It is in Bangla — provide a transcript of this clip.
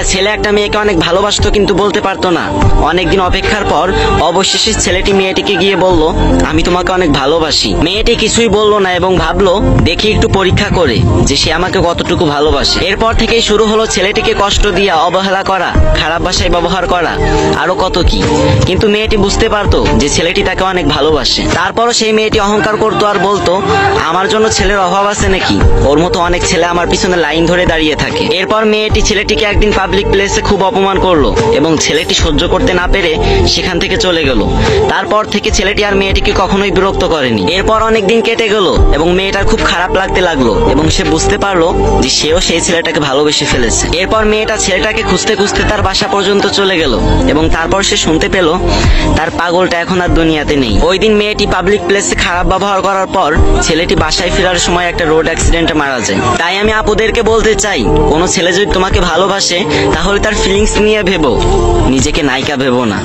একটা ছেলে একটা মেয়েকে অনেক ভালোবাসতো কিন্তু বলতে পারতো না। অনেকদিন অপেক্ষার পর অবশেষে ছেলেটি মেয়েটিকে গিয়ে বলল, আমি তোমাকে অনেক ভালোবাসি। মেয়েটি কিছুই বলল না এবং ভাবলো দেখি একটু পরীক্ষা করে যে সে আমাকে কতটুকু ভালোবাসে। এরপর থেকেই শুরু হলো ছেলেটিকে কষ্ট দিয়া, অবহেলা করা, খারাপ ভাষায় ব্যবহার করা, আরো কত কি। কিন্তু মেয়েটি বুঝতে পারতো যে ছেলেটি তাকে অনেক ভালোবাসে। তারপরও সেই মেয়েটি অহংকার করতো আর বলতো, আমার জন্য ছেলের অভাব আছে নাকি? ওর মতো অনেক ছেলে আমার পিছনে লাইন ধরে দাঁড়িয়ে থাকে। এরপর মেয়েটি ছেলেটিকে একদিন পাবলিক প্লেসে খুব অপমান করলো এবং ছেলেটি সহ্য করতে না পেরে সেখান থেকে চলে গেল। তারপর থেকে ছেলেটি আর মেয়েটিকে কখনোই বিরক্ত করেনি। এরপর অনেক দিন কেটে গেল এবং মেয়েটার খুব খারাপ লাগতে লাগলো এবং সে বুঝতে পারলো যে সেও সেই ছেলেটাকে ভালোবেসে ফেলেছে। এরপর মেয়েটা ছেলেটাকে খুঁজতে খুঁজতে তার বাসা পর্যন্ত চলে গেল এবং তারপর সে শুনতে পেল তার পাগলটা এখন আর দুনিয়াতে নেই। ওই দিন মেয়েটি পাবলিক প্লেসে খারাপ ব্যবহার করার পর ছেলেটি বাসায় ফেরার সময় একটা রোড অ্যাক্সিডেন্টে মারা যায়। তাই আমি আপুদেরকে বলতে চাই, কোনো ছেলে যদি তোমাকে ভালোবাসে তাহলে তার ফিলিংস নিয়ে ভেবো, নিজেকে নায়িকা ভেবো না।